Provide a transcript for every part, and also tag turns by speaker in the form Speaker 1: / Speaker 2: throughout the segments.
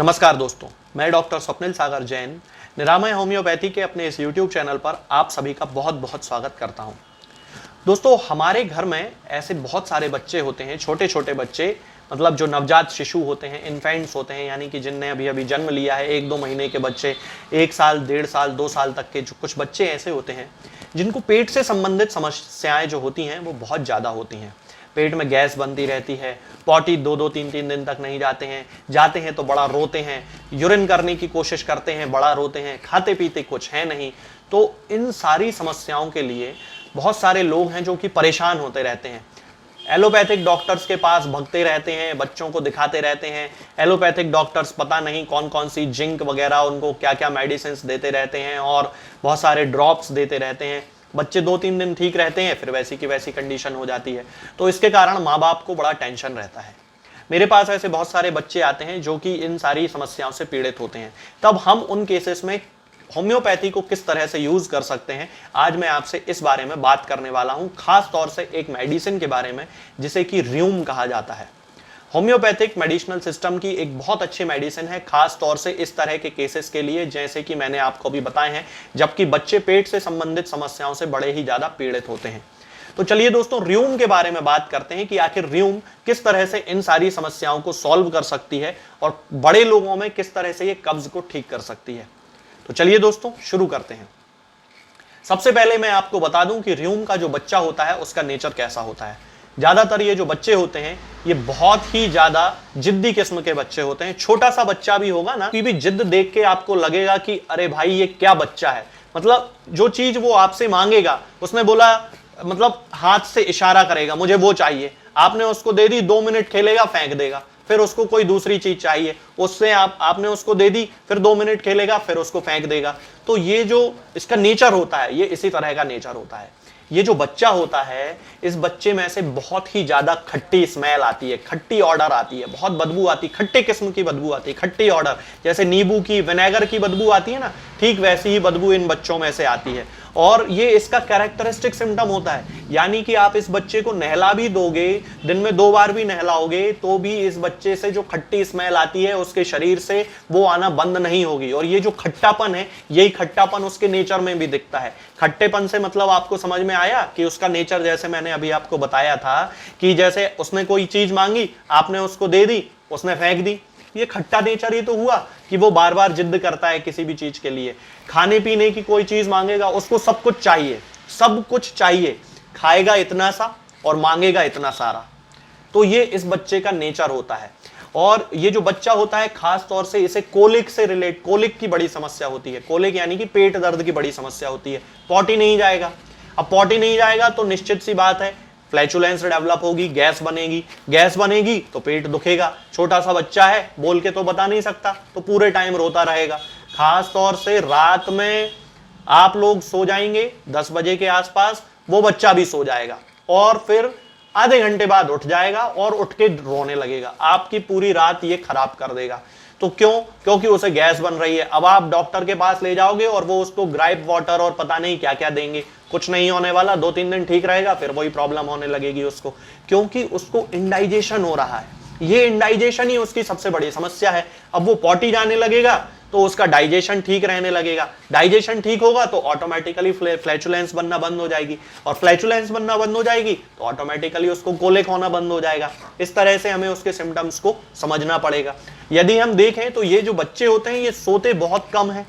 Speaker 1: नमस्कार दोस्तों, मैं डॉक्टर स्वप्निल सागर जैन निरामय होम्योपैथी के अपने इस YouTube चैनल पर आप सभी का बहुत बहुत स्वागत करता हूं। दोस्तों, हमारे घर में ऐसे बहुत सारे बच्चे होते हैं, छोटे छोटे बच्चे, मतलब जो नवजात शिशु होते हैं, इन्फेंट्स होते हैं, यानी कि जिनने अभी अभी जन्म लिया है, 1-2 महीने के बच्चे, 1 साल, 1.5 साल, 2 साल तक के जो कुछ बच्चे ऐसे होते हैं जिनको पेट से संबंधित समस्याएं जो होती हैं वो बहुत ज़्यादा होती हैं। पेट में गैस बनती रहती है, पॉटी 2-2, 3-3 दिन तक नहीं जाते हैं तो बड़ा रोते हैं, यूरिन करने की कोशिश करते हैं, बड़ा रोते हैं, खाते पीते कुछ है नहीं। तो इन सारी समस्याओं के लिए बहुत सारे लोग हैं जो कि परेशान होते रहते हैं, एलोपैथिक डॉक्टर्स के पास भगते रहते हैं, बच्चों को दिखाते रहते हैं। एलोपैथिक डॉक्टर्स पता नहीं कौन कौन सी जिंक वगैरह उनको क्या क्या मेडिसिन देते रहते हैं और बहुत सारे ड्रॉप्स देते रहते हैं। बच्चे 2-3 दिन ठीक रहते हैं, फिर वैसी की वैसी कंडीशन हो जाती है। तो इसके कारण माँ बाप को बड़ा टेंशन रहता है। मेरे पास ऐसे बहुत सारे बच्चे आते हैं जो कि इन सारी समस्याओं से पीड़ित होते हैं। तब हम उन केसेस में होम्योपैथी को किस तरह से यूज कर सकते हैं, आज मैं आपसे इस बारे में बात करने वाला हूं, खास तौर से एक मेडिसिन के बारे में जिसे कि र्यूम कहा जाता है। होम्योपैथिक मेडिसिनल सिस्टम की एक बहुत अच्छी मेडिसिन है, खास तौर से इस तरह के केसेस के लिए जैसे कि मैंने आपको भी बताए हैं, जबकि बच्चे पेट से संबंधित समस्याओं से बड़े ही ज्यादा पीड़ित होते हैं। तो चलिए दोस्तों, र्यूम के बारे में बात करते हैं कि आखिर र्यूम किस तरह से इन सारी समस्याओं को सॉल्व कर सकती है और बड़े लोगों में किस तरह से ये कब्ज को ठीक कर सकती है। तो चलिए दोस्तों, शुरू करते हैं। सबसे पहले मैं आपको बता दूं कि र्यूम का जो बच्चा होता है उसका नेचर कैसा होता है। ज्यादातर ये जो बच्चे होते हैं ये बहुत ही ज्यादा जिद्दी किस्म के बच्चे होते हैं। छोटा सा बच्चा भी होगा ना, की भी जिद देख के आपको लगेगा कि अरे भाई ये क्या बच्चा है। मतलब जो चीज वो आपसे मांगेगा, उसने बोला, मतलब हाथ से इशारा करेगा मुझे वो चाहिए, आपने उसको दे दी, 2 मिनट खेलेगा, फेंक देगा, फिर उसको कोई दूसरी चीज चाहिए, उससे आपने उसको दे दी, फिर 2 मिनट खेलेगा, फिर उसको फेंक देगा। तो ये जो इसका नेचर होता है, ये इसी तरह का नेचर होता है। ये जो बच्चा होता है, इस बच्चे में से बहुत ही ज्यादा खट्टी स्मेल आती है, खट्टी ऑर्डर आती है, बहुत बदबू आती है, खट्टे किस्म की बदबू आती है, खट्टी ऑर्डर, जैसे नींबू की, विनेगर की बदबू आती है ना, ठीक वैसी ही बदबू इन बच्चों में से आती है। और ये इसका कैरेक्टरिस्टिक सिम्टम होता है, यानी कि आप इस बच्चे को नहला भी दोगे, दिन में 2 बार भी नहलाओगे, तो भी इस बच्चे से जो खट्टी स्मेल आती है उसके शरीर से वो आना बंद नहीं होगी। और ये जो खट्टापन है, यही खट्टापन उसके नेचर में भी दिखता है। खट्टेपन से मतलब आपको समझ में आया कि उसका नेचर, जैसे मैंने अभी आपको बताया था कि जैसे उसने कोई चीज मांगी, आपने उसको दे दी, उसने फेंक दी। ये खट्टा नेचर ही तो हुआ कि वो बार बार जिद करता है किसी भी चीज के लिए। खाने पीने की कोई चीज मांगेगा, उसको सब कुछ चाहिए, सब कुछ चाहिए, खाएगा इतना सा और मांगेगा इतना सारा। तो ये इस बच्चे का नेचर होता है। और ये जो बच्चा होता है, खास तौर से इसे कोलिक से कोलिक की बड़ी समस्या होती है। कोलिक यानी कि पेट दर्द की बड़ी समस्या होती है। पॉटी नहीं जाएगा। अब पॉटी नहीं जाएगा तो निश्चित सी बात है फ्लैचुलेंस डेवलप होगी, गैस बनेगी, गैस बनेगी तो पेट दुखेगा। छोटा सा बच्चा है, बोल के तो बता नहीं सकता, तो पूरे टाइम रोता रहेगा। खास तौर से रात में आप लोग सो जाएंगे 10 बजे के आसपास, वो बच्चा भी सो जाएगा और फिर आधे घंटे बाद उठ जाएगा और उठ के रोने लगेगा। आपकी पूरी रात ये खराब कर देगा। तो क्यों? क्योंकि उसे गैस बन रही है। अब आप डॉक्टर के पास ले जाओगे और वो उसको ग्राइप वाटर और पता नहीं क्या क्या देंगे, कुछ नहीं होने वाला, 2-3 दिन ठीक रहेगा, फिर वही प्रॉब्लम होने लगेगी उसको, क्योंकि उसको इंडाइजेशन हो रहा है। ये इंडाइजेशन ही उसकी सबसे बड़ी समस्या है। अब वो पॉटी जाने लगेगा तो उसका डाइजेशन ठीक रहने लगेगा। डाइजेशन ठीक होगा तो ऑटोमेटिकली फ्लैचुलेंस बनना बंद हो जाएगी, और फ्लैचुलेंस बनना बंद हो जाएगी तो ऑटोमेटिकली उसको कोलिक होना बंद हो जाएगा। इस तरह से हमें उसके सिम्टम्स को समझना पड़ेगा। यदि हम देखें तो ये जो बच्चे होते हैं ये सोते बहुत कम है,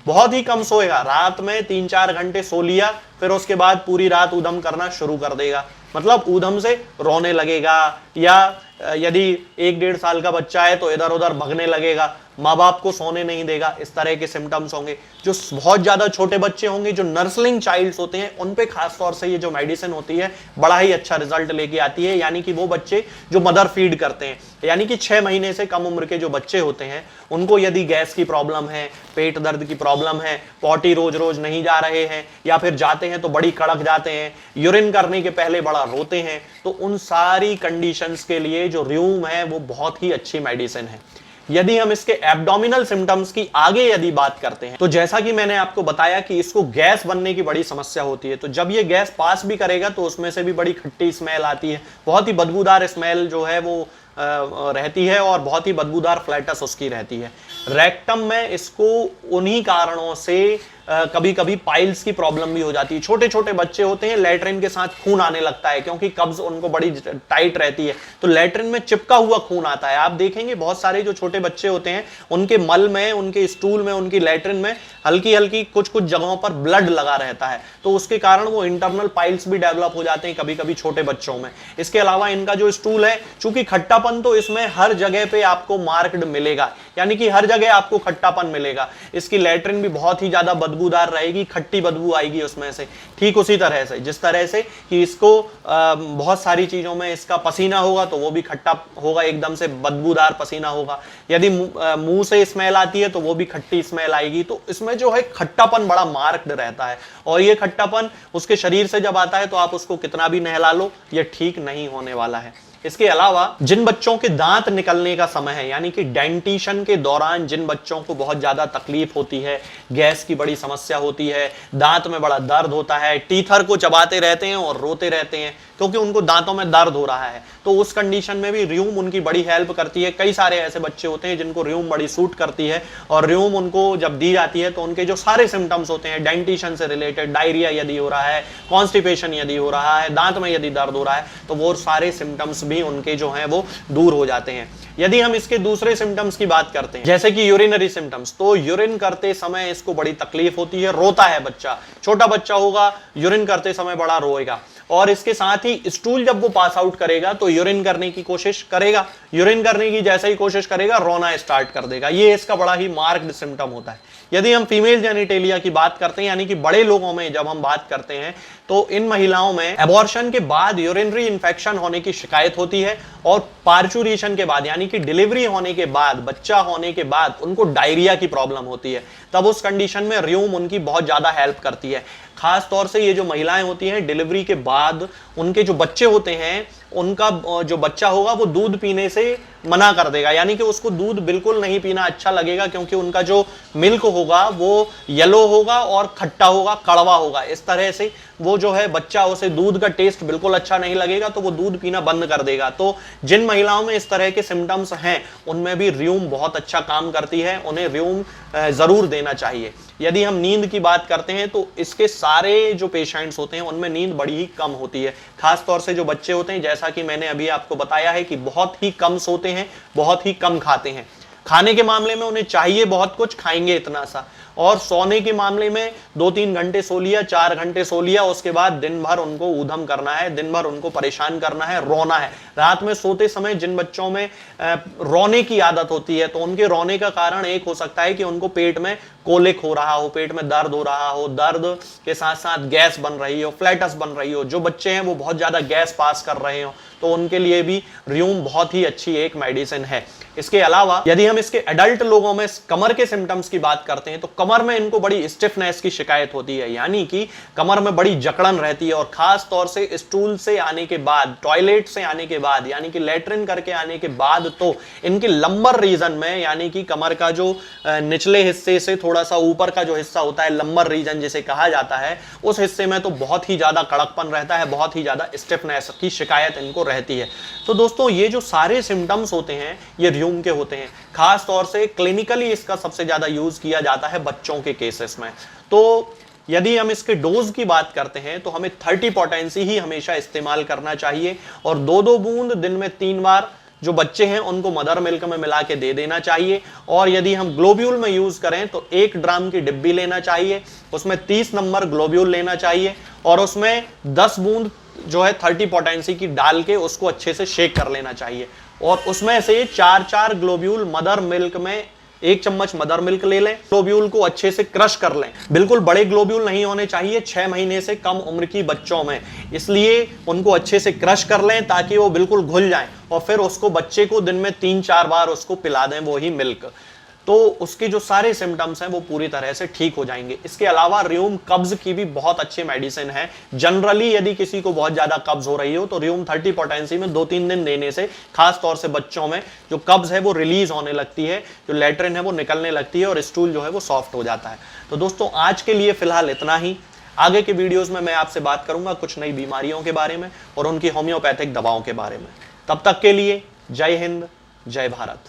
Speaker 1: बहुत ही कम सोएगा। रात में 3-4 घंटे सो लिया, फिर उसके बाद पूरी रात ऊधम करना शुरू कर देगा, मतलब ऊधम से रोने लगेगा, या यदि 1-1.5 साल का बच्चा है तो इधर उधर भगने लगेगा, माँ बाप को सोने नहीं देगा। इस तरह के सिम्टम्स होंगे। जो बहुत ज्यादा छोटे बच्चे होंगे, जो नर्सलिंग चाइल्ड्स होते हैं, उन पे खास तौर से ये जो मेडिसिन होती है बड़ा ही अच्छा रिजल्ट लेके आती है। यानी कि वो बच्चे जो मदर फीड करते हैं, यानी कि 6 महीने से कम उम्र के जो बच्चे होते हैं, उनको यदि गैस की प्रॉब्लम है, पेट दर्द की प्रॉब्लम है, पॉटी रोज रोज नहीं जा रहे हैं, या फिर जाते हैं तो बड़ी कड़क जाते हैं, यूरिन करने के पहले बड़ा रोते हैं, तो उन सारी कंडीशंस के लिए जो र्यूम है वो बहुत ही अच्छी मेडिसिन है। यदि हम इसके एब्डोमिनल सिम्टम्स की आगे यदि बात करते हैं, तो जैसा कि मैंने आपको बताया कि इसको गैस बनने की बड़ी समस्या होती है। तो जब ये गैस पास भी करेगा तो उसमें से भी बड़ी खट्टी स्मेल आती है, बहुत ही बदबूदार स्मेल जो है वो रहती है और बहुत ही बदबूदार फ्लैटस उसकी रहती है। रेक्टम में इसको उन्हीं कारणों से कभी कभी पाइल्स की प्रॉब्लम भी हो जाती है। छोटे छोटे बच्चे होते हैं, लैट्रिन के साथ खून आने लगता है क्योंकि कब्ज उनको बड़ी टाइट रहती है, तो लैट्रिन में चिपका हुआ खून आता है। आप देखेंगे बहुत सारे जो छोटे बच्चे होते हैं उनके मल में, उनके स्टूल में, उनकी लैट्रिन में हल्की हल्की कुछ कुछ जगहों पर ब्लड लगा रहता है, तो उसके कारण वो इंटरनल पाइल्स भी डेवलप हो जाते हैं कभी कभी छोटे बच्चों में। इसके अलावा इनका जो स्टूल है, चूंकि खट्टापन तो इसमें हर जगह पे आपको मार्क्ड मिलेगा, यानी कि हर जगह आपको खट्टापन मिलेगा। इसकी लैट्रिन भी बहुत ही ज्यादा बदबूदार रहेगी, खट्टी बदबू आएगी उसमें से। ठीक उसी तरह से जिस तरह से कि इसको बहुत सारी चीजों में इसका पसीना होगा तो वो भी खट्टा होगा, एकदम से बदबूदार पसीना होगा। यदि मुंह से स्मेल आती है तो वो भी खट्टी स्मेल आएगी। तो इसमें जो है खट्टापन बड़ा मार्क्ड रहता है, और ये खट्टापन उसके शरीर से जब आता है तो आप उसको कितना भी नहला लो, ये ठीक नहीं होने वाला है। इसके अलावा जिन बच्चों के दांत निकलने का समय है, यानी कि डेंटिशन के दौरान जिन बच्चों को बहुत ज्यादा तकलीफ होती है, गैस की बड़ी समस्या होती है, दांत में बड़ा दर्द होता है, टीथर को चबाते रहते हैं और रोते रहते हैं क्योंकि उनको दांतों में दर्द हो रहा है, तो उस कंडीशन में भी र्यूम उनकी बड़ी हेल्प करती है। कई सारे ऐसे बच्चे होते हैं जिनको र्यूम बड़ी सूट करती है, और र्यूम उनको जब दी जाती है तो उनके जो सारे सिम्टम्स होते हैं डेंटिशन से रिलेटेड, डायरिया यदि हो रहा है, कॉन्स्टिपेशन यदि हो रहा है, दांत में यदि दर्द हो रहा है, तो वो सारे सिम्टम्स भी उनके जो हैं वो दूर हो जाते हैं। यदि हम इसके दूसरे सिम्टम्स की बात करते हैं, जैसे कि यूरिनरी सिम्टम्स, तो यूरिन करते समय इसको बड़ी तकलीफ होती है, रोता है बच्चा। छोटा बच्चा होगा, यूरिन करते समय बड़ा रोएगा, और इसके साथ ही स्टूल जब वो पास आउट करेगा तो यूरिन करने की कोशिश करेगा, यूरिन करने की जैसे ही कोशिश करेगा रोना स्टार्ट कर देगा। ये इसका बड़ा ही मार्क्ड सिम्टम होता है। यदि हम फीमेल जेनिटेलिया की बात करते हैं, यानी कि बड़े लोगों में जब हम बात करते हैं, तो इन महिलाओं में एबॉर्शन के बाद यूरिनरी इंफेक्शन होने की शिकायत होती है, और पार्चुरेशन के बाद यानी कि डिलीवरी होने के बाद, बच्चा होने के बाद उनको डायरिया की प्रॉब्लम होती है। तब उस कंडीशन में र्यूम उनकी बहुत ज्यादा हेल्प करती है। खास तौर से ये जो महिलाएं होती हैं डिलीवरी के बाद, उनके जो बच्चे होते हैं, उनका जो बच्चा होगा वो दूध पीने से मना कर देगा, यानी कि उसको दूध बिल्कुल नहीं पीना अच्छा लगेगा, क्योंकि उनका जो मिल्क होगा वो येलो होगा और खट्टा होगा, कड़वा होगा। इस तरह से वो जो है बच्चा, उसे दूध का टेस्ट बिल्कुल अच्छा नहीं लगेगा, तो वो दूध पीना बंद कर देगा। तो जिन महिलाओं में इस तरह के सिम्टम्स हैं उनमें भी र्यूम बहुत अच्छा काम करती है, उन्हें र्यूम जरूर देना चाहिए। यदि हम नींद की बात करते हैं तो इसके सारे जो पेशेंट्स होते हैं उनमें नींद बड़ी ही कम होती है। खास तौर से जो बच्चे होते हैं, जैसा कि मैंने अभी आपको बताया है कि बहुत ही कम सोते हैं, बहुत ही कम खाते हैं। खाने के मामले में उन्हें चाहिए बहुत कुछ, खाएंगे इतना सा, और सोने के मामले में 2-3 घंटे सो लिया, 4 घंटे सो लिया, उसके बाद दिन भर उनको ऊधम करना है, दिन भर उनको परेशान करना है, रोना है। रात में सोते समय जिन बच्चों में रोने की आदत होती है, तो उनके रोने का कारण एक हो सकता है कि उनको पेट में कोलिक हो रहा हो, पेट में दर्द हो रहा हो, दर्द के साथ साथ गैस बन रही हो, फ्लैटस बन रही हो। जो बच्चे हैं वो बहुत ज्यादा गैस पास कर रहे हो, तो उनके लिए भी र्यूम बहुत ही अच्छी एक मेडिसिन है। इसके अलावा यदि हम इसके एडल्ट लोगों में कमर के सिम्टम्स की बात करते हैं, तो कमर में इनको बड़ी स्टिफनेस की शिकायत होती है, यानी कि कमर में बड़ी जकड़न रहती है, और खास तौर से स्टूल से आने के बाद, टॉयलेट से आने के बाद, यानी कि लैट्रिन करके आने के बाद, तो इनके लंबर रीजन में, यानी कि कमर का जो निचले हिस्से से थोड़ा सा ऊपर का जो हिस्सा होता है, लंबर रीजन जिसे कहा जाता है, उस हिस्से में तो बहुत ही ज्यादा कड़कपन रहता है, बहुत ही ज्यादा स्टिफनेस की शिकायत इनको रहती है। तो दोस्तों ये जो सारे सिम्टम्स होते हैं ये र्यूम के होते हैं। खास तौर से क्लिनिकली इसका सबसे ज्यादा यूज किया जाता है बच्चों के केसेस में। तो यदि हम इसके डोज की बात करते हैं तो हमें 30 पोटेंसी ही हमेशा इस्तेमाल करना चाहिए, और 2-2 बूंद दिन में 3 बार जो बच्चे हैं उनको मदर मिल्क में मिला के दे देना चाहिए। और यदि हम ग्लोब्यूल में यूज करें तो 1 ड्राम की डिब्बी लेना चाहिए, उसमें 30 नंबर ग्लोब्यूल लेना चाहिए, और उसमें 10 बूंद जो है 30 पोटेंसी की डाल के उसको अच्छे से शेक कर लेना चाहिए, और उसमें से 4-4 ग्लोब्यूल मदर मिल्क में, 1 चम्मच मदर मिल्क ले लें, ग्लोब्यूल को अच्छे से क्रश कर लें। बिल्कुल बड़े ग्लोब्यूल नहीं होने चाहिए 6 महीने से कम उम्र की बच्चों में, इसलिए उनको अच्छे से क्रश कर लें ताकि वो बिल्कुल घुल जाएं, और फिर उसको बच्चे को दिन में 3-4 बार उसको पिला दें वो ही मिल्क, तो उसके जो सारे सिम्टम्स हैं वो पूरी तरह से ठीक हो जाएंगे। इसके अलावा र्यूम कब्ज की भी बहुत अच्छी मेडिसिन है। जनरली यदि किसी को बहुत ज्यादा कब्ज हो रही हो तो र्यूम 30 पोटेंसी में 2-3 दिन देने से, खास तौर से बच्चों में, जो कब्ज है वो रिलीज होने लगती है, जो लैट्रिन है वो निकलने लगती है, और स्टूल जो है वो सॉफ्ट हो जाता है। तो दोस्तों आज के लिए फिलहाल इतना ही। आगे के वीडियोज में मैं आपसे बात करूंगा कुछ नई बीमारियों के बारे में और उनकी होम्योपैथिक दवाओं के बारे में। तब तक के लिए जय हिंद, जय भारत।